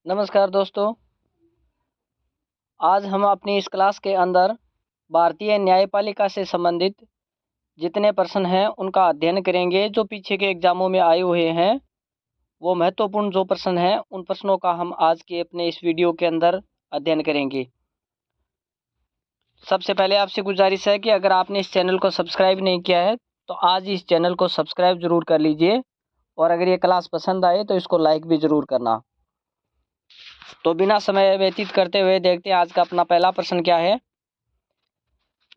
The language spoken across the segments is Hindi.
नमस्कार दोस्तों। आज हम अपनी इस क्लास के अंदर भारतीय न्यायपालिका से संबंधित जितने प्रश्न हैं उनका अध्ययन करेंगे। जो पीछे के एग्जामों में आए हुए हैं वो महत्वपूर्ण जो प्रश्न हैं उन प्रश्नों का हम आज के अपने इस वीडियो के अंदर अध्ययन करेंगे। सबसे पहले आपसे गुजारिश है कि अगर आपने इस चैनल को सब्सक्राइब नहीं किया है तो आज इस चैनल को सब्सक्राइब ज़रूर कर लीजिए, और अगर ये क्लास पसंद आए तो इसको लाइक भी ज़रूर करना। तो बिना समय व्यतीत करते हुए देखते हैं आज का अपना पहला प्रश्न क्या है।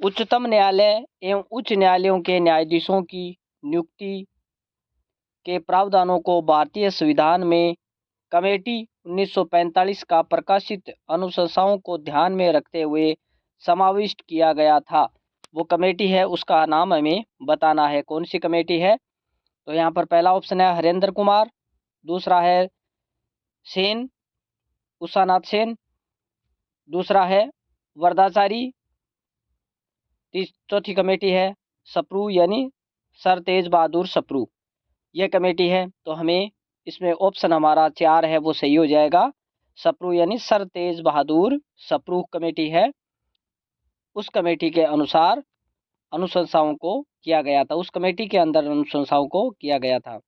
उच्चतम न्यायालय एवं उच्च न्यायालयों के न्यायाधीशों की नियुक्ति के प्रावधानों को भारतीय संविधान में कमेटी 1945 का प्रकाशित अनुशंसाओं को ध्यान में रखते हुए समाविष्ट किया गया था। वो कमेटी है, उसका नाम हमें बताना है। कौन सी कमेटी है? तो यहाँ पर पहला ऑप्शन है हरेंद्र कुमार, दूसरा है सेन, उषानाथ सेन, दूसरा है वरदाचारी, चौथी कमेटी है सप्रू यानी सर तेज बहादुर सप्रू। यह कमेटी है, तो हमें इसमें ऑप्शन हमारा 4 है वो सही हो जाएगा। सप्रू यानी सर तेज बहादुर सप्रू कमेटी है। उस कमेटी के अनुसार अनुशंसाओं को किया गया था, उस कमेटी के अंदर अनुशंसाओं को किया गया था।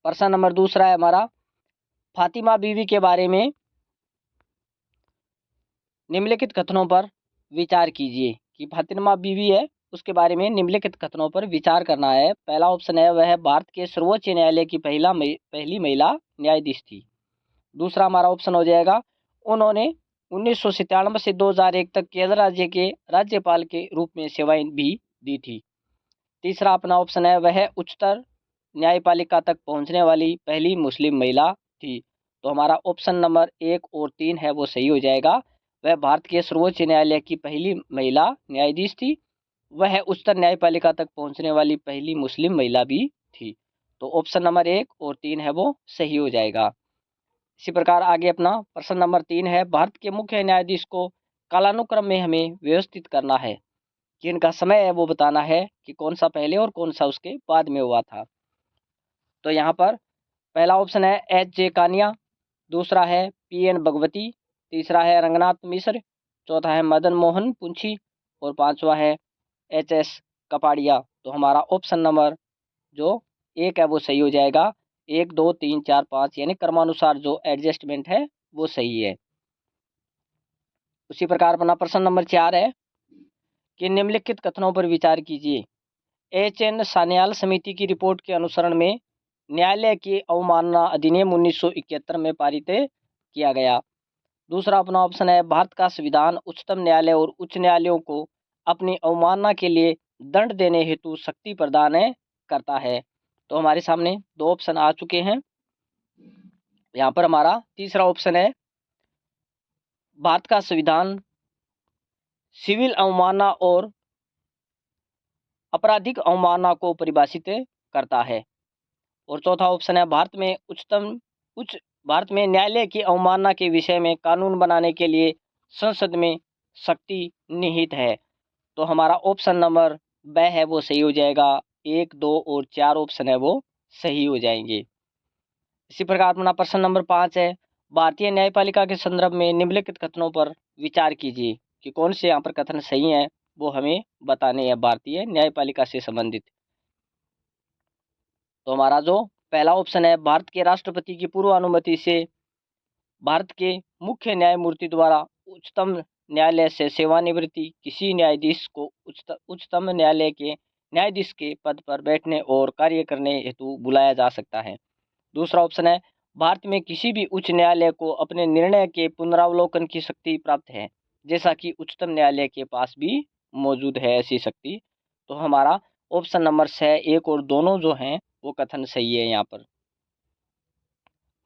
प्रश्न नंबर दूसरा है हमारा, फातिमा बीवी के बारे में निम्नलिखित कथनों पर विचार कीजिए। कि फातिमा बीवी है उसके बारे में निम्नलिखित कथनों पर विचार करना है। पहला ऑप्शन है वह भारत के सर्वोच्च न्यायालय की पहली महिला न्यायाधीश थी। दूसरा हमारा ऑप्शन हो जाएगा उन्होंने 1997 से 2001 तक केरल राज्य के राज्यपाल के रूप में सेवाएं भी दी थी। तीसरा अपना ऑप्शन है वह उच्चतर न्यायपालिका तक पहुंचने वाली पहली मुस्लिम महिला थी। तो हमारा ऑप्शन नंबर 1 और 3 है वो सही हो जाएगा। वह भारत के सर्वोच्च न्यायालय की पहली महिला न्यायाधीश थी, वह उच्चतर न्यायपालिका तक पहुंचने वाली पहली मुस्लिम महिला भी थी। तो ऑप्शन नंबर 1 और 3 है वो सही हो जाएगा। इसी प्रकार आगे अपना प्रश्न नंबर 3 है, भारत के मुख्य न्यायाधीश को कालानुक्रम में हमें व्यवस्थित करना है कि इनका समय है वो बताना है कि कौन सा पहले और कौन सा उसके बाद में हुआ था। तो यहाँ पर पहला ऑप्शन है H.J. कानिया, दूसरा है P.N. भगवती, तीसरा है रंगनाथ मिश्र, चौथा है मदन मोहन पुंछी और पांचवा है H.S. कपाड़िया। तो हमारा ऑप्शन नंबर जो 1 है वो सही हो जाएगा। 1, 2, 3, 4, 5 यानी क्रमानुसार जो एडजस्टमेंट है वो सही है। उसी प्रकार अपना प्रश्न नंबर 4 है कि निम्नलिखित कथनों पर विचार कीजिए। H.N. सान्याल समिति की रिपोर्ट के अनुसरण में न्यायालय की अवमानना अधिनियम 1971 में पारित किया गया। दूसरा अपना ऑप्शन है भारत का संविधान उच्चतम न्यायालय और उच्च न्यायालयों को अपनी अवमानना के लिए दंड देने हेतु शक्ति प्रदान करता है। तो हमारे सामने 2 ऑप्शन आ चुके हैं। यहाँ पर हमारा तीसरा ऑप्शन है भारत का संविधान सिविल अवमानना और आपराधिक अवमानना को परिभाषित करता है। और चौथा ऑप्शन है भारत में न्यायालय की अवमानना के विषय में कानून बनाने के लिए संसद में शक्ति निहित है। तो हमारा ऑप्शन नंबर ब है वो सही हो जाएगा। 1, 2 और 4 ऑप्शन है वो सही हो जाएंगे। इसी प्रकार अपना प्रश्न नंबर 5 है, भारतीय न्यायपालिका के संदर्भ में निम्नलिखित कथनों पर विचार कीजिए कि कौन से यहाँ पर कथन सही हैं वो हमें बताने हैं भारतीय न्यायपालिका से संबंधित। तो हमारा जो पहला ऑप्शन है, भारत के राष्ट्रपति की पूर्व अनुमति से भारत के मुख्य न्यायमूर्ति द्वारा उच्चतम न्यायालय से सेवानिवृत्ति किसी न्यायाधीश को उच्चतम न्यायालय के न्यायाधीश के पद पर बैठने और कार्य करने हेतु बुलाया जा सकता है। दूसरा ऑप्शन है, भारत में किसी भी उच्च न्यायालय को अपने निर्णय के पुनरावलोकन की शक्ति प्राप्त है, जैसा कि उच्चतम न्यायालय के पास भी मौजूद है ऐसी शक्ति। तो हमारा ऑप्शन नंबर 6, 1 और दोनों जो हैं वो कथन सही है। यहाँ पर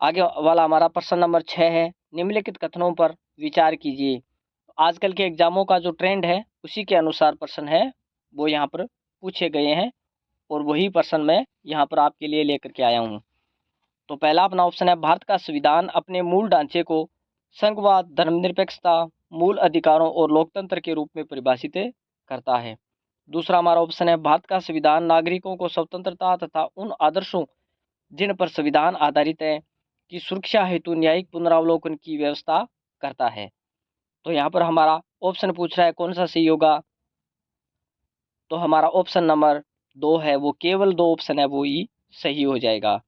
आगे वाला हमारा प्रश्न नंबर 6 है, निम्नलिखित कथनों पर विचार कीजिए। आजकल के एग्जामों का जो ट्रेंड है उसी के अनुसार प्रश्न है वो यहाँ पर पूछे गए हैं, और वही प्रश्न मैं यहाँ पर आपके लिए लेकर के आया हूँ। तो पहला अपना ऑप्शन है, भारत का संविधान अपने मूल ढांचे को संघवाद, धर्मनिरपेक्षता, मूल अधिकारों और लोकतंत्र के रूप में परिभाषित करता है। दूसरा हमारा ऑप्शन है, भारत का संविधान नागरिकों को स्वतंत्रता तथा उन आदर्शों जिन पर संविधान आधारित है की सुरक्षा हेतु न्यायिक पुनरावलोकन की व्यवस्था करता है। तो यहाँ पर हमारा ऑप्शन पूछ रहा है कौन सा सही होगा, तो हमारा ऑप्शन नंबर 2 है, वो केवल 2 ऑप्शन है वो ही सही हो जाएगा।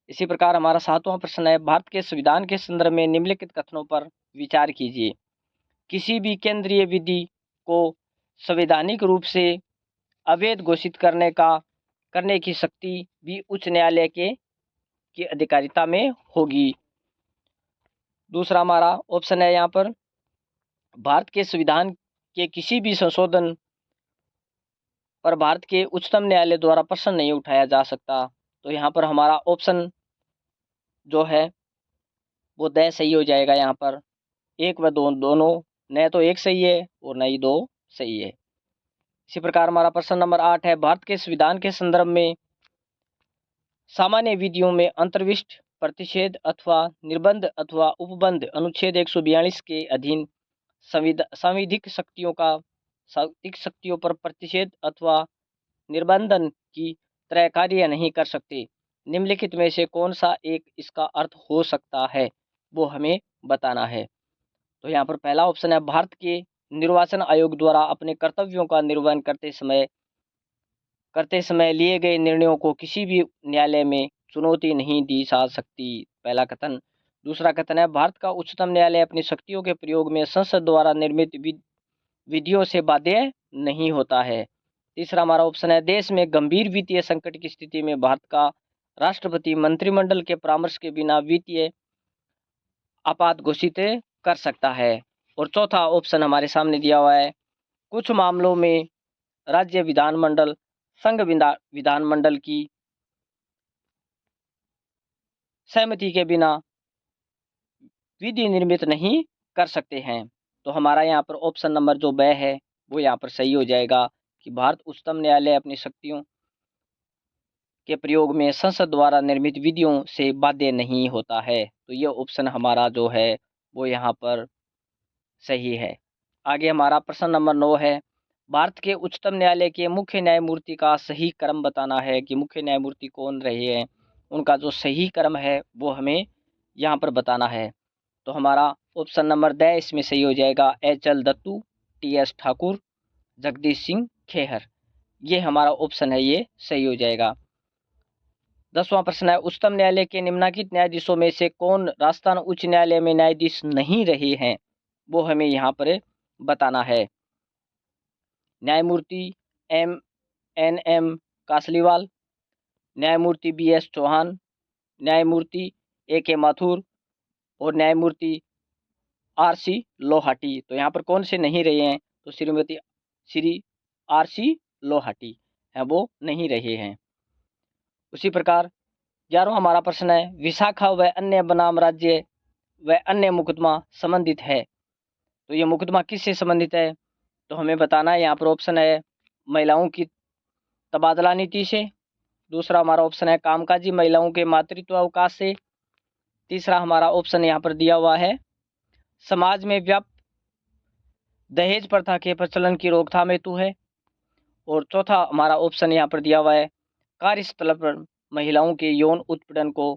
इसी प्रकार हमारा 7वां प्रश्न है, भारत के संविधान के संदर्भ में निम्नलिखित कथनों पर विचार कीजिए। किसी भी केंद्रीय विधि को संवैधानिक रूप से अवैध घोषित करने की शक्ति भी उच्च न्यायालय की अधिकारिता में होगी। दूसरा हमारा ऑप्शन है यहाँ पर, भारत के संविधान के किसी भी संशोधन पर भारत के उच्चतम न्यायालय द्वारा प्रश्न नहीं उठाया जा सकता। तो यहाँ पर हमारा ऑप्शन जो है वो द सही हो जाएगा। यहाँ पर 1 व 2 दोनों, न तो 1 सही है और न ही 2 सही है। इसी प्रकार हमारा प्रश्न नंबर 8 है, भारत के संविधान के संदर्भ में सामान्य विधियों में अंतर्विष्ट प्रतिषेध अथवा निर्बंध अथवा उपबंध अनुच्छेद 142 के अधीन सांविधिक शक्तियों पर प्रतिषेध अथवा निर्बंधन की तरह कार्य नहीं कर सकते। निम्नलिखित में से कौन सा एक इसका अर्थ हो सकता है, वो हमें बताना है। तो यहाँ पर पहला ऑप्शन है, भारत के निर्वाचन आयोग द्वारा अपने कर्तव्यों का निर्वहन करते समय लिए गए निर्णयों को किसी भी न्यायालय में चुनौती नहीं दी जा सकती, पहला कथन। दूसरा कथन है, भारत का उच्चतम न्यायालय अपनी शक्तियों के प्रयोग में संसद द्वारा निर्मित विधियों से बाध्य नहीं होता है। तीसरा हमारा ऑप्शन है, देश में गंभीर वित्तीय संकट की स्थिति में भारत का राष्ट्रपति मंत्रिमंडल के परामर्श के बिना वित्तीय आपात घोषित कर सकता है। और चौथा ऑप्शन हमारे सामने दिया हुआ है, कुछ मामलों में राज्य विधानमंडल संघ विधानमंडल की सहमति के बिना विधि निर्मित नहीं कर सकते हैं। तो हमारा यहाँ पर ऑप्शन नंबर जो ब है वो यहाँ पर सही हो जाएगा कि भारत उच्चतम न्यायालय अपनी शक्तियों के प्रयोग में संसद द्वारा निर्मित विधियों से बाध्य नहीं होता है। तो ये ऑप्शन हमारा जो है वो यहाँ पर सही है। आगे हमारा प्रश्न नंबर 9 है, भारत के उच्चतम न्यायालय के मुख्य न्यायमूर्ति का सही क्रम बताना है कि मुख्य न्यायमूर्ति कौन रहे हैं, उनका जो सही क्रम है वो हमें यहाँ पर बताना है। तो हमारा ऑप्शन नंबर द इसमें सही हो जाएगा, एच.एल. दत्तू, टी.एस. ठाकुर, जगदीश सिंह खेहर, ये हमारा ऑप्शन है, ये सही हो जाएगा। 10वां प्रश्न है, उच्चतम न्यायालय के निम्नलिखित न्यायाधीशों में से कौन राजस्थान उच्च न्यायालय में न्यायाधीश नहीं रहे हैं, वो हमें यहाँ पर बताना है। न्यायमूर्ति एम कासलीवाल, न्यायमूर्ति बी.एस. चौहान, न्यायमूर्ति ए.के. माथुर और न्यायमूर्ति आर.सी. लोहाटी। तो यहाँ पर कौन से नहीं रहे हैं, तो श्री आर.सी. लोहाटी हैं, वो नहीं रहे हैं। उसी प्रकार 11वां हमारा प्रश्न है, विशाखा व अन्य बनाम राज्य व अन्य मुकदमा संबंधित है। तो ये मुकदमा किससे संबंधित है, तो हमें बताना है। यहाँ पर ऑप्शन है, महिलाओं की तबादला नीति से। दूसरा हमारा ऑप्शन है, कामकाजी महिलाओं के मातृत्व अवकाश से। तीसरा हमारा ऑप्शन यहाँ पर दिया हुआ है, समाज में व्याप्त दहेज प्रथा के प्रचलन की रोकथाम हेतु है। और चौथा हमारा ऑप्शन यहाँ पर दिया हुआ है, कार्यस्थल पर महिलाओं के यौन उत्पीड़न को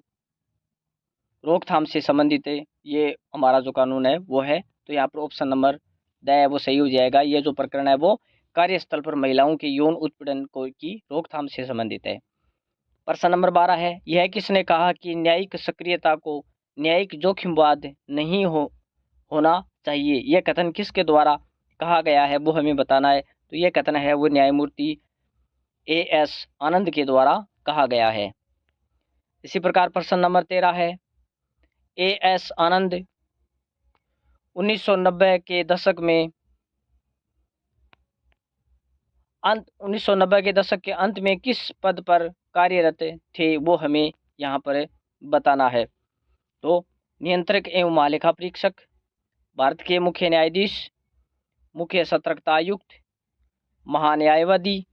रोकथाम से संबंधित है, ये हमारा जो कानून है वो है। तो यहाँ पर ऑप्शन नंबर द है वो सही हो जाएगा। ये जो प्रकरण है वो कार्यस्थल पर महिलाओं के यौन उत्पीड़न की रोकथाम से संबंधित है। प्रश्न नंबर 12 है, यह किसने कहा कि न्यायिक सक्रियता को न्यायिक जोखिमवाद नहीं होना चाहिए, यह कथन किसके द्वारा कहा गया है, वो हमें बताना है। तो यह कथन है वो न्यायमूर्ति ए.एस. आनंद के द्वारा कहा गया है। इसी प्रकार प्रश्न नंबर 13 है, ए.एस. आनंद 1990 के दशक के अंत में किस पद पर कार्यरत थे, वो हमें यहाँ पर बताना है। तो नियंत्रक एवं महालेखा परीक्षक, भारत के मुख्य न्यायाधीश, मुख्य सतर्कता आयुक्त, महान्यायवादी,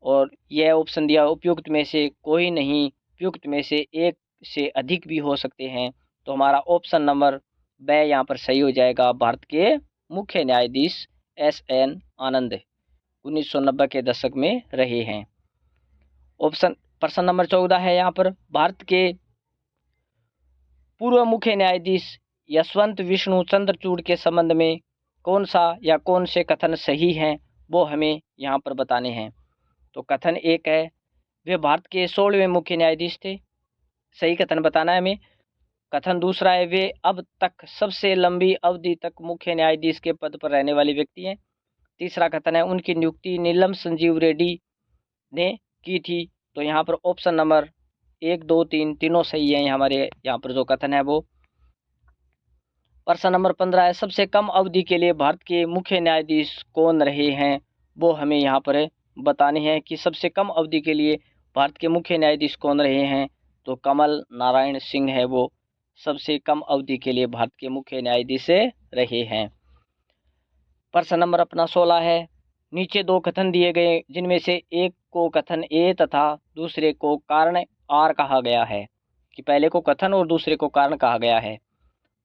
और यह ऑप्शन दिया उपयुक्त में से कोई नहीं, उपयुक्त में से एक से अधिक भी हो सकते हैं। तो हमारा ऑप्शन नंबर ब यहाँ पर सही हो जाएगा। भारत के मुख्य न्यायाधीश एस.एन. आनंद 1990 के दशक में रहे हैं। प्रश्न नंबर 14 है, यहाँ पर भारत के पूर्व मुख्य न्यायाधीश यशवंत विष्णु चंद्रचूड़ के संबंध में कौन सा या कौन से कथन सही हैं वो हमें यहाँ पर बताने हैं। तो कथन एक है, वे भारत के 16वें मुख्य न्यायाधीश थे। सही कथन बताना है हमें। कथन दूसरा है, वे अब तक सबसे लंबी अवधि तक मुख्य न्यायाधीश के पद पर रहने वाले व्यक्ति हैं। तीसरा कथन है, उनकी नियुक्ति नीलम संजीव रेड्डी ने की थी। तो यहाँ पर ऑप्शन नंबर 1, 2, 3 तीनों सही है हमारे यहाँ पर जो कथन है वो। प्रश्न नंबर 15 है, सबसे कम अवधि के लिए भारत के मुख्य न्यायाधीश कौन रहे हैं वो हमें यहाँ पर बताने हैं कि सबसे कम अवधि के लिए भारत के मुख्य न्यायाधीश कौन रहे हैं। तो कमल नारायण सिंह है वो सबसे कम अवधि के लिए भारत के मुख्य न्यायाधीश रहे हैं। प्रश्न नंबर अपना 16 है, नीचे दो कथन दिए गए जिनमें से एक को कथन ए तथा दूसरे को कारण आर कहा गया है, कि पहले को कथन और दूसरे को कारण कहा गया है।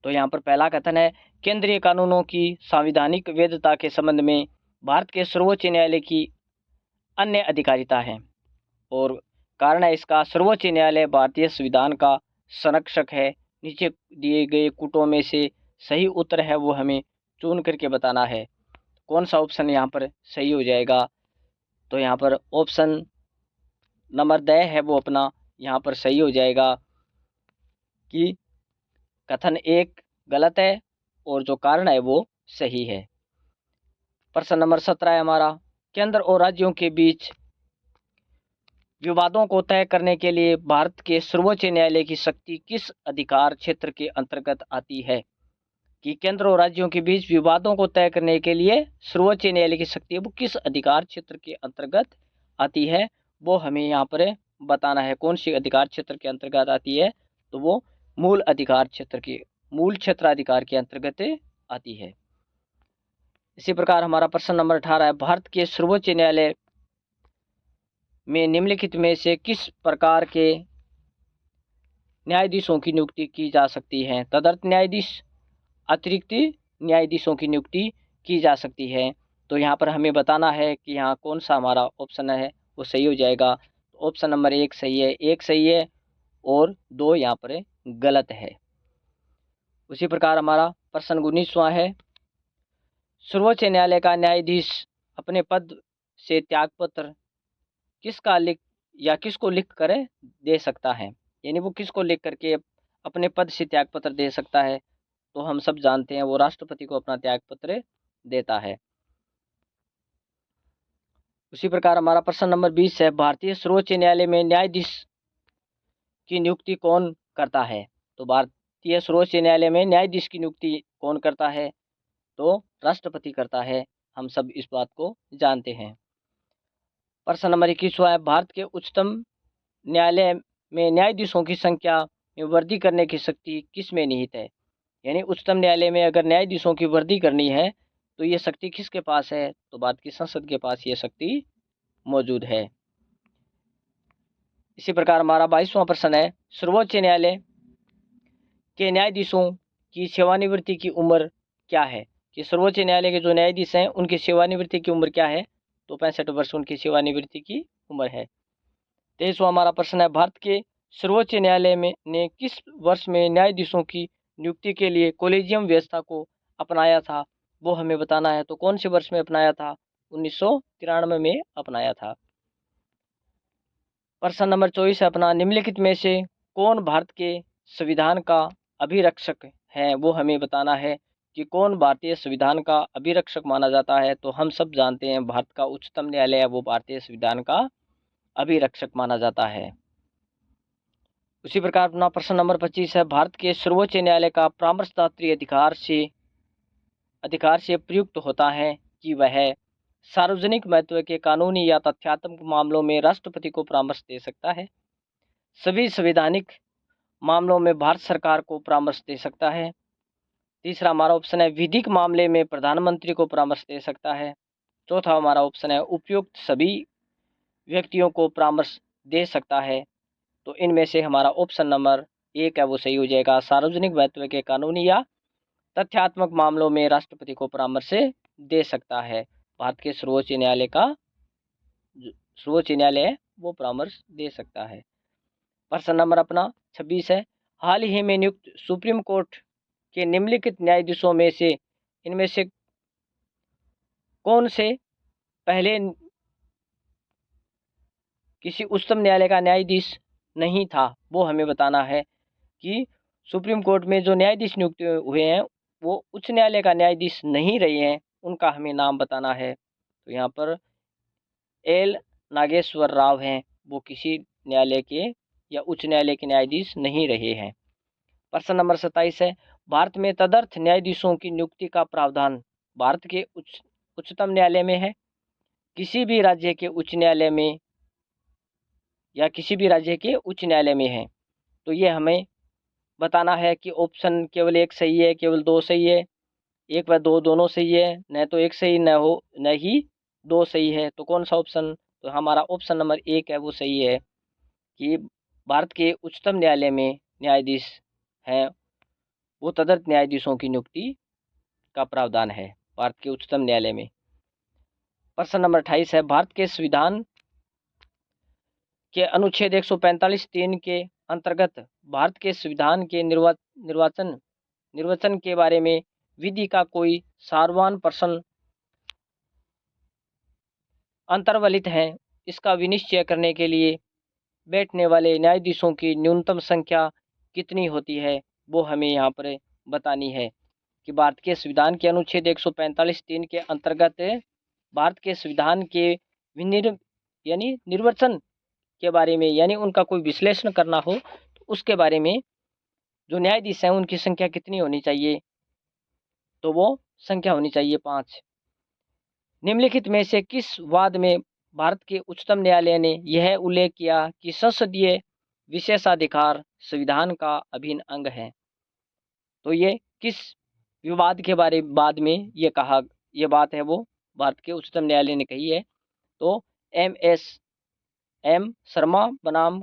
तो यहाँ पर पहला कथन है, केंद्रीय कानूनों की संवैधानिक वैधता के संबंध में भारत के सर्वोच्च न्यायालय की अन्य अधिकारिता है। और कारण है इसका, सर्वोच्च न्यायालय भारतीय संविधान का संरक्षक है। नीचे दिए गए कूटों में से सही उत्तर है वो हमें चुन करके बताना है। कौन सा ऑप्शन यहाँ पर सही हो जाएगा। तो यहाँ पर ऑप्शन नंबर द है वो अपना यहाँ पर सही हो जाएगा कि कथन एक गलत है और जो कारण है वो सही है। प्रश्न नंबर 17 है हमारा, केंद्र और राज्यों के बीच विवादों को तय करने के लिए भारत के सर्वोच्च न्यायालय की शक्ति किस अधिकार क्षेत्र के अंतर्गत आती है। कि केंद्र और राज्यों के बीच विवादों को तय करने के लिए सर्वोच्च न्यायालय की शक्ति वो किस अधिकार क्षेत्र के अंतर्गत आती है वो हमें यहाँ पर बताना है। कौन सी अधिकार क्षेत्र के अंतर्गत आती है। तो वो मूल अधिकार क्षेत्र के मूल क्षेत्राधिकार के अंतर्गत आती है। इसी प्रकार हमारा प्रश्न नंबर 18 है, भारत के सर्वोच्च न्यायालय में निम्नलिखित में से किस प्रकार के न्यायाधीशों की नियुक्ति की जा सकती है। तदर्थ न्यायाधीश, अतिरिक्त न्यायाधीशों की नियुक्ति की जा सकती है। तो यहाँ पर हमें बताना है कि यहाँ कौन सा हमारा ऑप्शन है वो सही हो जाएगा। ऑप्शन नंबर 1 सही है, 1 सही है और 2 यहाँ पर गलत है। उसी प्रकार हमारा प्रश्न 19वां है, सर्वोच्च न्यायालय का न्यायाधीश अपने पद से त्यागपत्र किसका लिख या किसको लिख कर दे सकता है। यानी वो किसको लिख करके अपने पद से त्यागपत्र दे सकता है। तो हम सब जानते हैं वो राष्ट्रपति को अपना त्यागपत्र देता है। उसी प्रकार हमारा प्रश्न नंबर 20 है, भारतीय सर्वोच्च न्यायालय में न्यायाधीश की नियुक्ति कौन करता है। तो भारतीय सर्वोच्च न्यायालय में न्यायाधीश की नियुक्ति कौन करता है। तो राष्ट्रपति करता है। हम सब इस बात को जानते हैं। प्रश्न नंबर 21वां है, भारत के उच्चतम न्यायालय में न्यायाधीशों की संख्या में वृद्धि करने की शक्ति किस में निहित है। यानी उच्चतम न्यायालय में अगर न्यायाधीशों की वृद्धि करनी है तो ये शक्ति किसके पास है। तो भारत की संसद के पास ये शक्ति मौजूद है। इसी प्रकार हमारा 22वां प्रश्न है, सर्वोच्च न्यायालय के न्यायाधीशों की सेवानिवृत्ति की उम्र क्या है। कि सर्वोच्च न्यायालय के जो न्यायाधीश हैं उनकी सेवानिवृत्ति की उम्र क्या है। तो 65 वर्ष उनकी सेवानिवृत्ति की उम्र है। 23वां हमारा प्रश्न है, भारत के सर्वोच्च न्यायालय में ने किस वर्ष में न्यायाधीशों की नियुक्ति के लिए कॉलेजियम व्यवस्था को अपनाया था। वो हमें बताना है। तो कौन से वर्ष में अपनाया था। 1993 में अपनाया था। प्रश्न नंबर 24 है अपना, निम्नलिखित में से कौन भारत के संविधान का अभिरक्षक है। वो हमें बताना है कि कौन भारतीय संविधान का अभिरक्षक माना जाता है। तो हम सब जानते हैं भारत का उच्चतम न्यायालय है वो भारतीय संविधान का अभिरक्षक माना जाता है। उसी प्रकार अपना प्रश्न नंबर 25 है, भारत के सर्वोच्च न्यायालय का परामर्शदात्री अधिकार से प्रयुक्त होता है कि वह सार्वजनिक महत्व के कानूनी या तथ्यात्मक मामलों में राष्ट्रपति को परामर्श दे सकता है। सभी संवैधानिक मामलों में भारत सरकार को परामर्श दे सकता है। तीसरा हमारा ऑप्शन है, विधिक मामले में प्रधानमंत्री को परामर्श दे सकता है। चौथा हमारा ऑप्शन है, उपयुक्त सभी व्यक्तियों को परामर्श दे सकता है। तो इनमें से हमारा ऑप्शन नंबर 1 है वो सही हो जाएगा। सार्वजनिक महत्व के कानूनी या तथ्यात्मक मामलों में राष्ट्रपति को परामर्श दे सकता है। भारत के सर्वोच्च न्यायालय है वो परामर्श दे सकता है। प्रश्न नंबर अपना 26 है, हाल ही में नियुक्त सुप्रीम कोर्ट के निम्नलिखित न्यायाधीशों में से इनमें से कौन से पहले किसी उच्चतम न्यायालय का न्यायाधीश नहीं था, वो हमें बताना है कि सुप्रीम कोर्ट में जो न्यायाधीश नियुक्त हुए हैं वो उच्च न्यायालय का न्यायाधीश नहीं रहे हैं, उनका हमें नाम बताना है। तो यहाँ पर एल नागेश्वर राव हैं, वो किसी न्यायालय के या उच्च न्यायालय के न्यायाधीश नहीं रहे हैं। प्रश्न नंबर 27 है, भारत में तदर्थ न्यायाधीशों की नियुक्ति का प्रावधान भारत के उच्चतम न्यायालय में है, किसी भी राज्य के उच्च न्यायालय में या किसी भी राज्य के उच्च न्यायालय में है। तो ये हमें बताना है कि ऑप्शन केवल एक सही है, केवल दो सही है, एक व दो दोनों सही है, न तो एक सही न ही दो सही है। तो कौन सा ऑप्शन, तो हमारा ऑप्शन नंबर एक है वो सही है कि भारत के उच्चतम न्यायालय में न्यायाधीश हैं वो तदर्थ न्यायाधीशों की नियुक्ति का प्रावधान है भारत के उच्चतम न्यायालय में। प्रश्न नंबर 28 है, भारत के संविधान के अनुच्छेद 145(3) के अंतर्गत भारत के संविधान के निर्वचन के बारे में विधि का कोई सार्वभौम प्रश्न अंतर्वलित है। इसका विनिश्चय करने के लिए बैठने वाले न्यायाधीशों की न्यूनतम संख्या कितनी होती है, वो हमें यहाँ पर बतानी है कि भारत के संविधान के अनुच्छेद 145(3) के अंतर्गत भारत के संविधान के निर्वचन के बारे में यानी उनका कोई विश्लेषण करना हो तो उसके बारे में जो न्यायाधीश हैं उनकी संख्या कितनी होनी चाहिए, तो वो संख्या होनी चाहिए 5। निम्नलिखित में से किस वाद में भारत के उच्चतम न्यायालय ने यह उल्लेख किया कि संसदीय विशेषाधिकार संविधान का अभिन्न अंग है। तो ये किस विवाद के बारे बाद में ये बात है वो भारत के उच्चतम न्यायालय ने कही है। तो एम शर्मा बनाम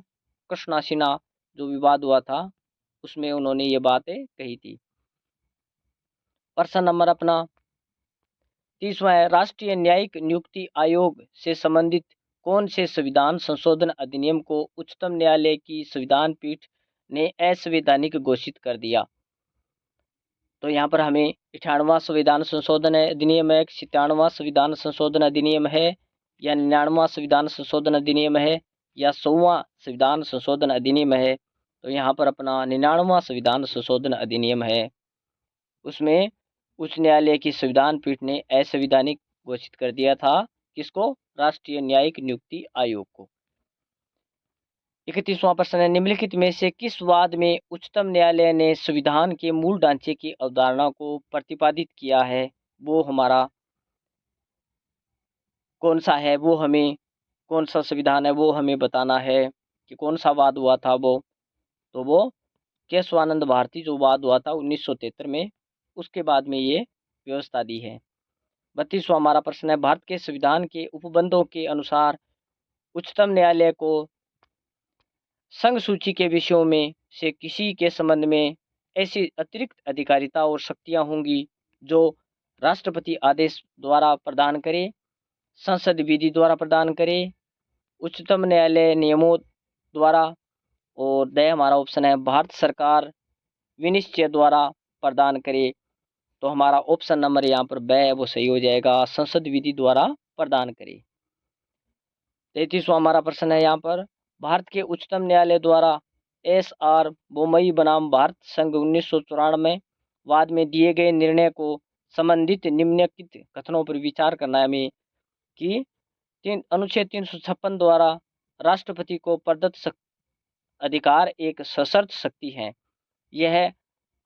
कृष्णा सिन्हा जो विवाद हुआ था उसमें उन्होंने ये बातें कही थी। प्रश्न नंबर अपना 30वां है, राष्ट्रीय न्यायिक नियुक्ति आयोग से संबंधित कौन से संविधान संशोधन अधिनियम को उच्चतम न्यायालय की संविधान पीठ ने असंवैधानिक घोषित कर दिया। तो यहाँ पर हमें 98वां संविधान संशोधन अधिनियम है, 97वां संविधान संशोधन अधिनियम है या 99वां संविधान संशोधन अधिनियम है या 100वां संविधान संशोधन अधिनियम है। तो यहाँ पर अपना 99वां संविधान संशोधन अधिनियम है, उसमें उच्च न्यायालय की संविधान पीठ ने असंवैधानिक घोषित कर दिया था किसको, राष्ट्रीय न्यायिक नियुक्ति आयोग को। 31वां प्रश्न है, निम्नलिखित में से किस वाद में उच्चतम न्यायालय ने संविधान के मूल ढांचे की अवधारणा को प्रतिपादित किया है, वो हमारा कौन सा है, वो हमें कौन सा संविधान है वो हमें बताना है कि कौन सा वाद हुआ था वो। तो वो केशवानंद भारती जो वाद हुआ था 1973 में, उसके बाद में ये व्यवस्था दी है। 32वां हमारा प्रश्न है, भारत के संविधान के उपबंधों के अनुसार उच्चतम न्यायालय को संघ सूची के विषयों में से किसी के संबंध में ऐसी अतिरिक्त अधिकारिता और शक्तियां होंगी जो राष्ट्रपति आदेश द्वारा प्रदान करे, संसद विधि द्वारा प्रदान करे, उच्चतम न्यायालय नियमों द्वारा, और द हमारा ऑप्शन है भारत सरकार विनिश्चय द्वारा प्रदान करे। तो हमारा ऑप्शन नंबर यहाँ पर ब है वो सही हो जाएगा, संसद विधि द्वारा प्रदान करे। 33वां हमारा प्रश्न है यहाँ पर, भारत के उच्चतम न्यायालय द्वारा एस.आर. बोमई बनाम भारत संघ 1994 वाद में दिए गए निर्णय को संबंधित निम्नलिखित कथनों पर विचार करना है हमें कि अनुच्छेद 356 द्वारा राष्ट्रपति को प्रदत्त अधिकार एक सशर्त शक्ति है, यह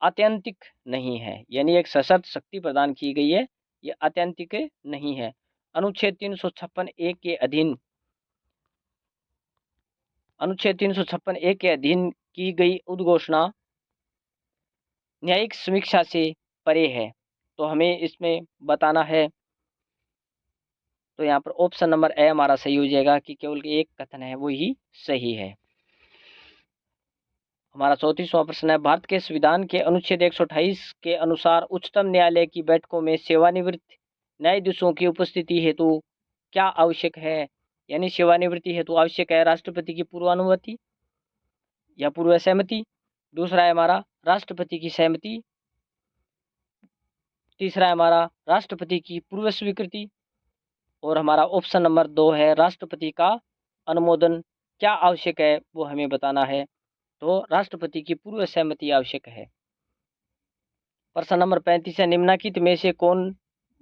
आत्यंतिक नहीं है, यानी एक सशर्त शक्ति प्रदान की गई है, यह आत्यंतिक नहीं है। अनुच्छेद 356(1) के अधीन अनुच्छेद 356(1) के अधीन की गई उद्घोषणा न्यायिक समीक्षा से परे है। तो हमें इसमें बताना है, तो यहाँ पर ऑप्शन नंबर ए हमारा सही हो जाएगा कि केवल एक कथन है वो ही सही है। हमारा 34वां प्रश्न है, भारत के संविधान के अनुच्छेद 128 के अनुसार उच्चतम न्यायालय की बैठकों में सेवानिवृत्त न्यायाधीशों की उपस्थिति हेतु क्या आवश्यक है, यानी सेवानिवृत्ति हेतु आवश्यक है राष्ट्रपति की पूर्व अनुमति या पूर्व सहमति, दूसरा है हमारा राष्ट्रपति की सहमति। तीसरा है हमारा राष्ट्रपति की पूर्व स्वीकृति। और हमारा ऑप्शन नंबर 2 है राष्ट्रपति का अनुमोदन। क्या आवश्यक है वो हमें बताना है, तो राष्ट्रपति की पूर्व सहमति आवश्यक है। प्रश्न नंबर 35 है निम्नलिखित में से कौन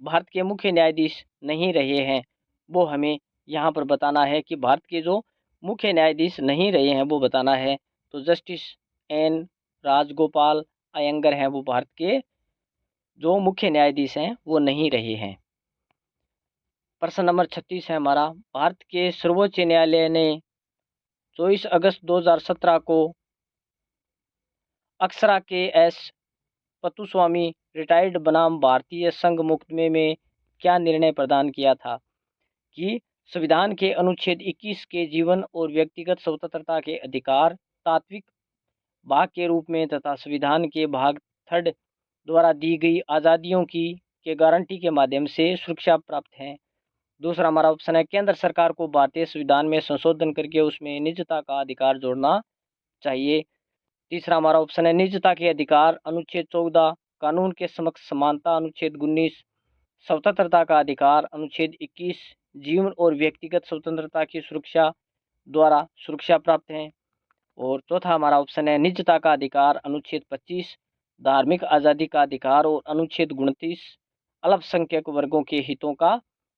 भारत के मुख्य न्यायाधीश नहीं रहे हैं, वो हमें यहाँ पर बताना है कि भारत के जो मुख्य न्यायाधीश नहीं रहे हैं वो बताना है। तो जस्टिस एन राजगोपाल अयंगर हैं, वो भारत के जो मुख्य न्यायाधीश हैं वो नहीं रहे हैं। प्रश्न नंबर 36 है हमारा भारत के सर्वोच्च न्यायालय ने 24 अगस्त 2017 को अक्षरा के एस पत्तुस्वामी रिटायर्ड बनाम भारतीय संघ मुकदमे में क्या निर्णय प्रदान किया था कि संविधान के अनुच्छेद 21 के जीवन और व्यक्तिगत स्वतंत्रता के अधिकार तात्विक भाग के रूप में तथा संविधान के भाग 3 द्वारा दी गई आज़ादियों की के गारंटी के माध्यम से सुरक्षा प्राप्त है। दूसरा हमारा ऑप्शन है केंद्र सरकार को भारतीय संविधान में संशोधन करके उसमें निजता का अधिकार जोड़ना चाहिए। तीसरा हमारा ऑप्शन है निजता के अधिकार अनुच्छेद 14, कानून के समक्ष समानता अनुच्छेद 19, स्वतंत्रता का अधिकार अनुच्छेद 21, जीवन और व्यक्तिगत स्वतंत्रता की सुरक्षा द्वारा सुरक्षा प्राप्त है। और चौथा हमारा ऑप्शन है निजता का अधिकार अनुच्छेद 25, धार्मिक आज़ादी का अधिकार और अनुच्छेद 29 अल्पसंख्यक वर्गों के हितों का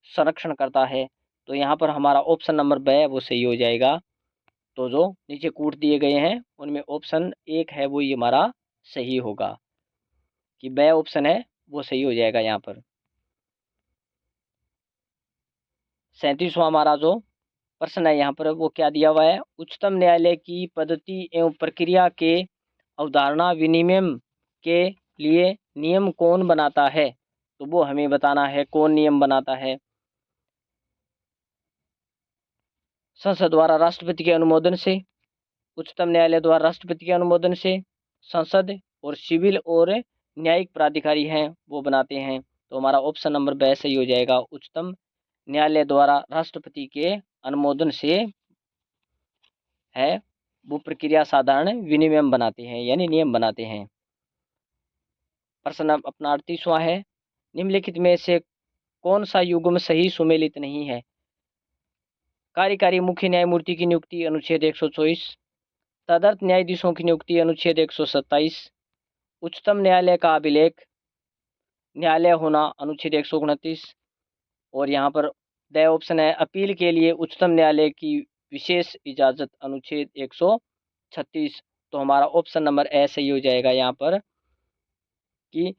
संरक्षण करता है। तो यहाँ पर हमारा ऑप्शन नंबर ब वो सही हो जाएगा। तो जो नीचे कूट दिए गए हैं उनमें ऑप्शन 1 है वो ये हमारा सही होगा, कि ब ऑप्शन है वो सही हो जाएगा यहाँ पर। 37वां हमारा जो प्रश्न है यहाँ पर वो क्या दिया हुआ है, उच्चतम न्यायालय की पद्धति एवं प्रक्रिया के अवधारणा विनिमय के लिए नियम कौन बनाता है, तो वो हमें बताना है कौन नियम बनाता है। संसद द्वारा राष्ट्रपति के अनुमोदन से, उच्चतम न्यायालय द्वारा राष्ट्रपति के अनुमोदन से, संसद और सिविल और न्यायिक प्राधिकारी हैं वो बनाते हैं। तो हमारा ऑप्शन नंबर ब सही हो जाएगा, उच्चतम न्यायालय द्वारा राष्ट्रपति के अनुमोदन से है वो प्रक्रिया साधारण विनियम बनाते हैं यानी नियम बनाते हैं। प्रश्न अपना 38वां है निम्नलिखित में से कौन सा युग्म सही सुमेलित नहीं है। कार्यकारी मुख्य न्यायमूर्ति की नियुक्ति अनुच्छेद 124, तदर्थ न्यायाधीशों की नियुक्ति अनुच्छेद 127, उच्चतम न्यायालय का अभिलेख न्यायालय होना अनुच्छेद 129, और यहाँ पर द ऑप्शन है अपील के लिए उच्चतम न्यायालय की विशेष इजाज़त अनुच्छेद 136। तो हमारा ऑप्शन नंबर ए सही हो जाएगा यहाँ पर कि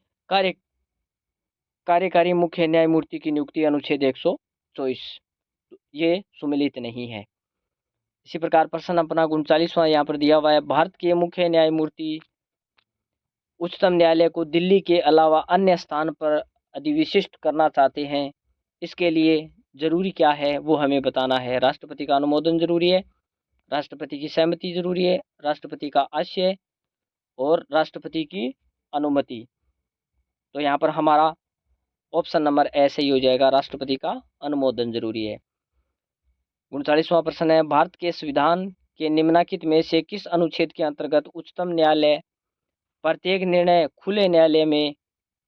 कार्यकारी मुख्य न्यायमूर्ति की नियुक्ति अनुच्छेद 124 ये सुमेलित नहीं है। इसी प्रकार प्रश्न अपना 39वां यहाँ पर दिया हुआ है भारत के मुख्य न्यायमूर्ति उच्चतम न्यायालय को दिल्ली के अलावा अन्य स्थान पर अधिविशिष्ट करना चाहते हैं, इसके लिए जरूरी क्या है वो हमें बताना है। राष्ट्रपति का अनुमोदन जरूरी है, राष्ट्रपति की सहमति जरूरी है, राष्ट्रपति का आशय और राष्ट्रपति की अनुमति। तो यहाँ पर हमारा ऑप्शन नंबर ए सही हो जाएगा, राष्ट्रपति का अनुमोदन जरूरी है। 39वां प्रश्न है भारत के संविधान के निम्नलिखित में से किस अनुच्छेद के अंतर्गत उच्चतम न्यायालय प्रत्येक निर्णय खुले न्यायालय में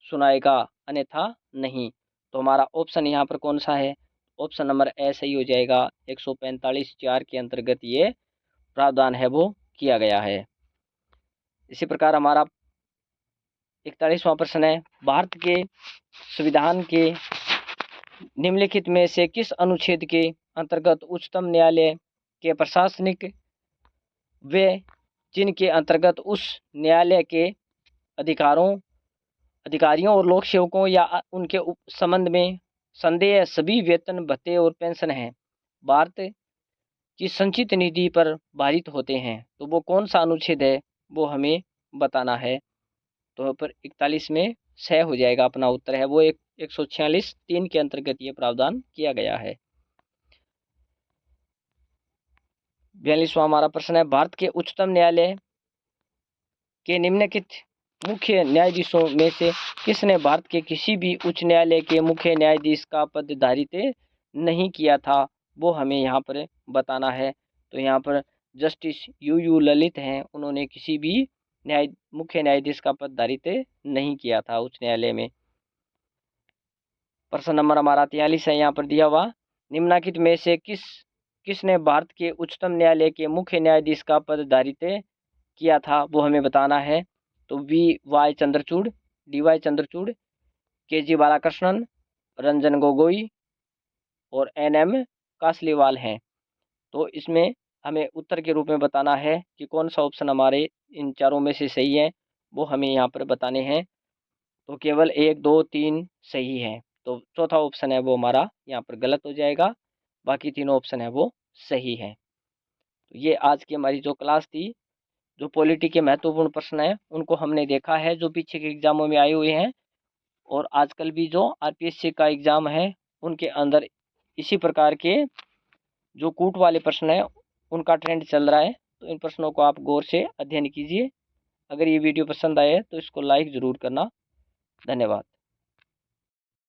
सुनाएगा अन्यथा नहीं। तो हमारा ऑप्शन यहाँ पर कौन सा है, ऑप्शन नंबर ए सही हो जाएगा। 145(4) के अंतर्गत ये प्रावधान है वो किया गया है। इसी प्रकार हमारा 41वां प्रश्न है भारत के संविधान के निम्नलिखित में से किस अनुच्छेद के अंतर्गत उच्चतम न्यायालय के प्रशासनिक व जिनके अंतर्गत उस न्यायालय के अधिकारियों और लोक सेवकों या उनके संबंध में संदेह सभी वेतन भत्ते और पेंशन हैं भारत की संचित निधि पर भारित होते हैं, तो वो कौन सा अनुच्छेद है वो हमें बताना है। तो पर 41 में 6 हो जाएगा अपना उत्तर है वो 146(3) के अंतर्गत ये प्रावधान किया गया है। 42वां हमारा प्रश्न है भारत के उच्चतम न्यायालय के निम्नलिखित मुख्य न्यायाधीशों में से किसने भारत के किसी भी उच्च न्यायालय के मुख्य न्यायाधीश का पद धारित नहीं किया था, वो हमें यहाँ पर बताना है। तो यहाँ पर जस्टिस यू ललित हैं, उन्होंने किसी भी मुख्य न्यायाधीश का पद धारित नहीं किया था उच्च न्यायालय में। प्रश्न नंबर हमारा 43 है यहाँ पर दिया हुआ, निम्नलिखित में से किसने भारत के उच्चतम न्यायालय के मुख्य न्यायाधीश का पद धारित किया था, वो हमें बताना है। तो वी चंद्रचूड़, डी चंद्रचूड़, के बालाकृष्णन, रंजन गोगोई और एन कासलीवाल हैं। तो इसमें हमें उत्तर के रूप में बताना है कि कौन सा ऑप्शन हमारे इन चारों में से सही है, वो हमें यहाँ पर बताने हैं। तो केवल 1, 2, 3 सही है, तो चौथा ऑप्शन है वो हमारा यहाँ पर गलत हो जाएगा, बाकी तीनों ऑप्शन है वो सही है। तो ये आज की हमारी जो क्लास थी, जो पॉलिटी के महत्वपूर्ण प्रश्न हैं उनको हमने देखा है, जो पीछे के एग्जामों में आए हुए हैं, और आजकल भी जो आरपीएससी का एग्ज़ाम है उनके अंदर इसी प्रकार के जो कूट वाले प्रश्न हैं उनका ट्रेंड चल रहा है। तो इन प्रश्नों को आप गौर से अध्ययन कीजिए। अगर ये वीडियो पसंद आए तो इसको लाइक ज़रूर करना। धन्यवाद।